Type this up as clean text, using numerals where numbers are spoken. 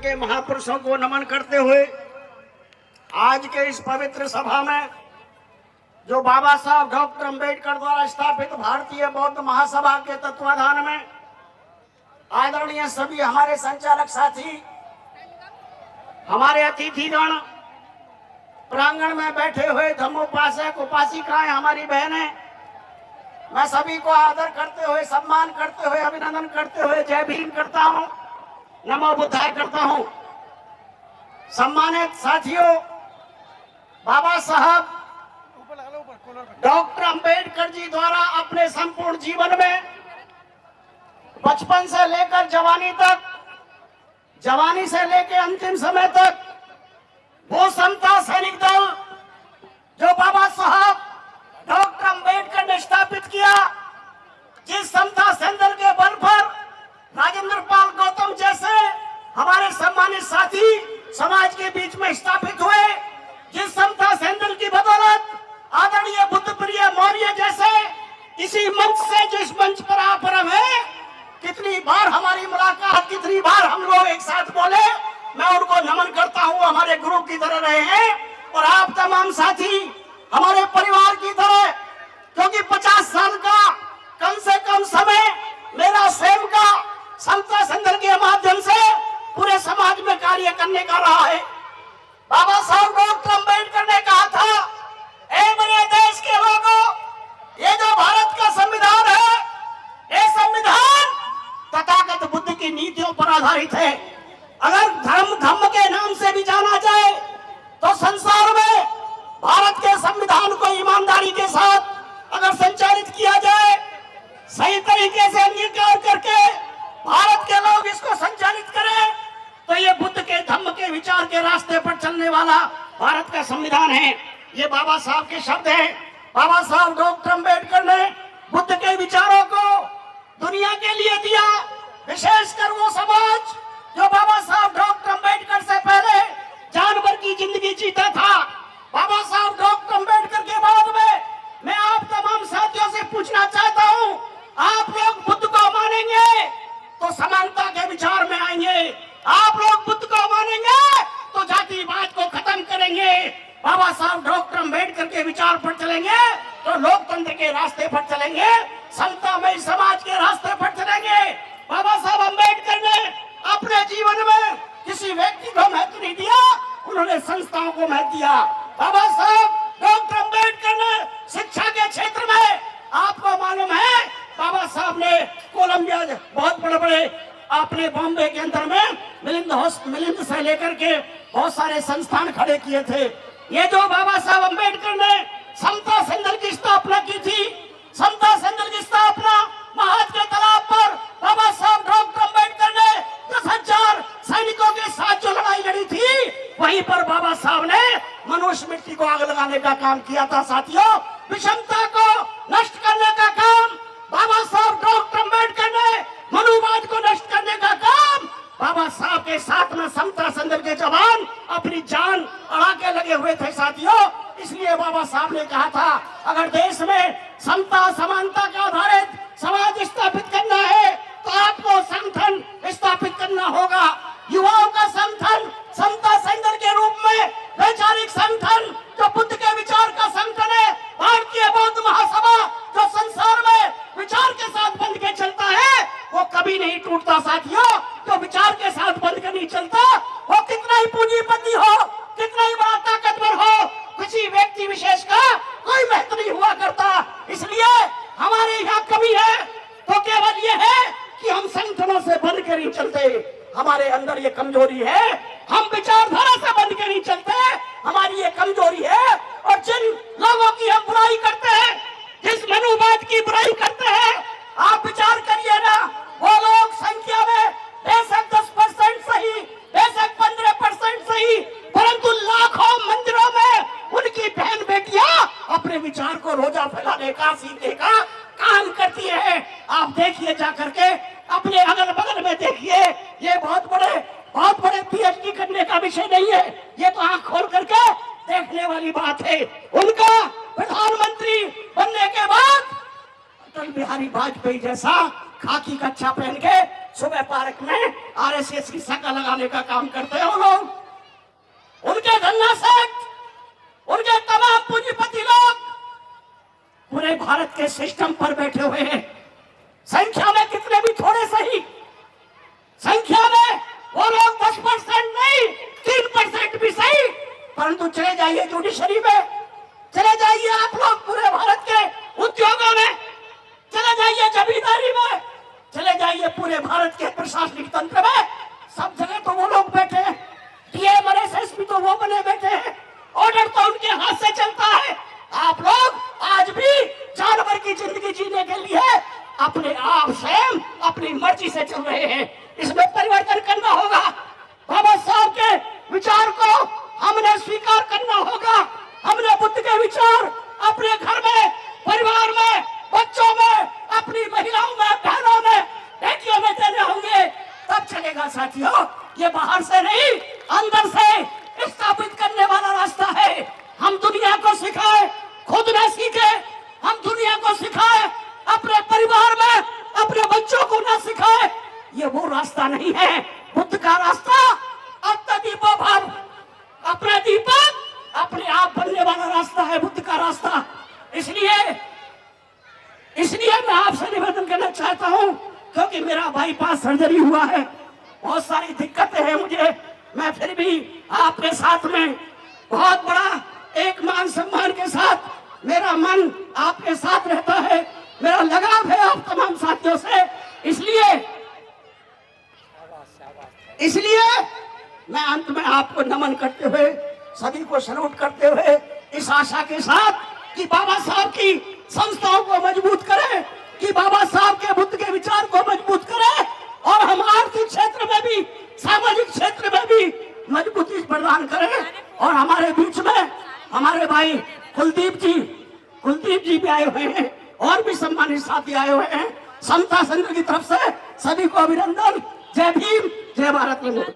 के महापुरुषों को नमन करते हुए आज के इस पवित्र सभा में जो बाबा साहब डॉक्टर अंबेडकर द्वारा स्थापित भारतीय बौद्ध महासभा के तत्वाधान में आदरणीय सभी हमारे संचालक साथी, हमारे अतिथिगण, प्रांगण में बैठे हुए धम्मोपासक उपासिकाएं, हमारी बहनें, मैं सभी को आदर करते हुए, सम्मान करते हुए, अभिनंदन करते हुए जय भीम करता हूं, नमो बुद्धाय करता हूं। सम्मानित साथियों, बाबा साहब डॉक्टर अंबेडकर जी द्वारा अपने संपूर्ण जीवन में बचपन से लेकर जवानी तक, जवानी से लेकर अंतिम समय तक वो समता सैनिक दल जो बाबा साहब डॉक्टर अंबेडकर ने स्थापित किया, जिस समता सैनिक दल के बल पर राजेंद्र पाल गौतम जैसे हमारे सम्मानित साथी समाज के बीच में स्थापित हुए, जिस समता सैनिक दल की बदौलत आदरणीय बुद्ध प्रिय मौर्य जैसे इसी मंच से, जिस मंच पर आप है, कितनी बार हमारी मुलाकात, कितनी बार हम लोग एक साथ बोले, मैं उनको नमन करता हूं। हमारे गुरु की तरह रहे हैं और आप तमाम साथी हमारे परिवार की तरह, क्योंकि 50 साल का कम से कम समय मेरा स्वयं का समता सैनिक दल के माध्यम से पूरे समाज में कार्य करने का रहा है। बाबा साहब डॉक्टर अंबेडकर ने कहा था, ऐ मेरे देश के लोगों, ये जो भारत का संविधान है, ये संविधान तथागत बुद्ध की नीतियों पर आधारित है। अगर धर्म के नाम से भी जाना जाए तो संसार में भारत के संविधान को ईमानदारी के साथ अगर संचालित किया जाए, सही तरीके से अंगीकार करके भारत के लोग इसको संचालित करें, तो ये बुद्ध के धम्म के विचार के रास्ते पर चलने वाला भारत का संविधान है। ये बाबा साहब के शब्द हैं। बाबा साहब डॉक्टर अंबेडकर ने बुद्ध के विचारों को दुनिया के लिए दिया, विशेषकर वो समाज जो बाबा साहब डॉक्टर अंबेडकर से पहले जानवर की जिंदगी जीता था। बाबा साहब डॉक्टर अंबेडकर के बाद में मैं आप तमाम साथियों से पूछना चाहता हूं, आप लोग बुद्ध को मानेंगे तो समानता के विचार में आएंगे, आप लोग बुद्ध को मानेंगे तो जातिवाद को खत्म करेंगे, बाबा साहब डॉक्टर अंबेडकर के विचार पर चलेंगे तो लोकतंत्र के रास्ते पर चलेंगे, समतामय समाज के रास्ते पर चलेंगे। बाबा साहब अंबेडकर ने अपने जीवन में किसी व्यक्ति को महत्व नहीं दिया, उन्होंने संस्थाओं को महत्व दिया। बाबा साहब डॉक्टर अंबेडकर ने शिक्षा के क्षेत्र में, आपको मालूम है, बाबा साहब ने कोलंबिया, बहुत बड़े बड़े आपने बॉम्बे के अंदर में मिलिंद से लेकर के बहुत सारे संस्थान खड़े किए थे। ये जो बाबा साहब अंबेडकर ने समता सैनिक दल की स्थापना की थी, समता सैनिक दल की स्थापना महाद के तालाब पर बाबा साहब डॉक्टर अंबेडकर ने 10,000 सैनिकों के साथ जो लड़ाई लड़ी थी, वहीं पर बाबा साहब ने मनुष्य मिट्टी को आग लगाने का काम किया था। साथियों, विषमता को नष्ट करने का काम बाबा साहब डॉक्टर अंबेडकर ने, मनुवाद को नष्ट करने का काम बाबा साहब के साथ में समता सैनिक दल के जवान अपनी जान अड़ा के लगे हुए थे। साथियों, इसलिए बाबा साहब ने कहा था, अगर देश में समता समानता के आधारित समाज स्थापित करना है तो आपको संगठन स्थापित करना होगा। युवाओं का संगठन समता सैनिक दल के रूप में वैचारिक संगठन जो बुद्ध के विचार का संगठन है, भारतीय बौद्ध महासभा जो संसार में विचार के साथ बंध के चलता है, वो कभी नहीं टूटता। साथियों, जो विचार के साथ बंध के नहीं चलता, वो कितना ही पूंजीपति हो, कितना ही बड़ा ताकतवर हो, किसी व्यक्ति विशेष का कोई महत्व नहीं हुआ करता। इसलिए हमारे यहाँ कमी है तो केवल ये है कि हम संगठनों से बंध के नहीं चलते, हमारे अंदर ये कमजोरी है, हम विचारधारा से बंध के नहीं चलते, हमारी ये कमजोरी है। और जिन लोगों की हम बुराई करते हैं, जिस मनुवाद की बुराई करते हैं, आप विचार करिए ना, वो लोग संख्या में बेशक 10% सही, बेशक 15% सही, परंतु लाखों मंदिरों में उनकी बहन बेटियां अपने विचार को रोजा फैलाने का, सीखने का काम करती है। आप देखिए, जाकर के अपने अगल बगल में देखिए, ये बहुत बड़े पीएचडी करने का विषय नहीं है, ये तो आंख खोल करके देखने वाली बात है। उनका प्रधानमंत्री बनने के बाद अटल बिहारी वाजपेयी जैसा खाकी कच्छा पहन के सुबह पार्क में आरएसएस की शक्ल लगाने का काम करते हैं वो लोग। उनके धन्ना सेठ, उनके तमाम पूंजीपति लोग पूरे भारत के सिस्टम पर बैठे हुए हैं। संख्या में कितने भी थोड़े सही, संख्या में वो लोग 10% नहीं, 3% भी सही, परंतु चले जाइए जुडिशरी में, चले जाइए आप लोग पूरे भारत के उद्योगों में, चले जाइए जमींदारी में, चले जाइए पूरे भारत के प्रशासनिक तंत्र में, सब जगह तो वो लोग बैठे हैं। डीएम और एसएसपी तो वो बने बैठे हैं, ऑर्डर तो उनके हाथ से चलता है। आप लोग आज भी जानवर की जिंदगी जीने के लिए अपने आप से, अपनी मर्जी से चल रहे हैं। इसमें परिवर्तन करना होगा। बाबा साहब के विचार को हमने स्वीकार करना होगा। हमने बुद्ध के विचार अपने घर में, परिवार में, बच्चों में, अपनी महिलाओं में, बहनों में, बेटियों में देने होंगे, तब चलेगा साथियों। ये बाहर से नहीं, अंदर से स्थापित करने वाला रास्ता है। हम दुनिया को सिखाए, खुद न सीखे, हम दुनिया को सिखाए, अपने परिवार में अपने बच्चों को न सिखाए, ये वो रास्ता नहीं है। बुद्ध का रास्ता आत्म दीपो भव, अपना दीपक अपने आप बनने वाला रास्ता है बुद्ध का रास्ता। इसलिए मैं आपसे निवेदन करना चाहता हूं, क्योंकि मेरा बाईपास सर्जरी हुआ है, बहुत सारी दिक्कतें हैं मुझे, मैं फिर भी आपके साथ में बहुत बड़ा एक मान सम्मान के साथ मेरा मन आपके साथ रहता है, मेरा लगाव है आप तमाम साथियों से। इसलिए मैं अंत में आपको नमन करते हुए, सभी को सैल्यूट करते हुए, इस आशा के साथ कि बाबा साहब की संस्थाओं को मजबूत करें, कि बाबा साहब के बुद्ध के विचार को मजबूत करें, और हम आर्थिक क्षेत्र में भी, सामाजिक क्षेत्र में भी मजबूती प्रदान करें। और हमारे बीच में हमारे भाई कुलदीप जी भी आए हुए हैं, और भी सम्मानित साथी आए हुए हैं। समता संघ की तरफ से सभी को अभिनंदन। जय भीम, जय भारत।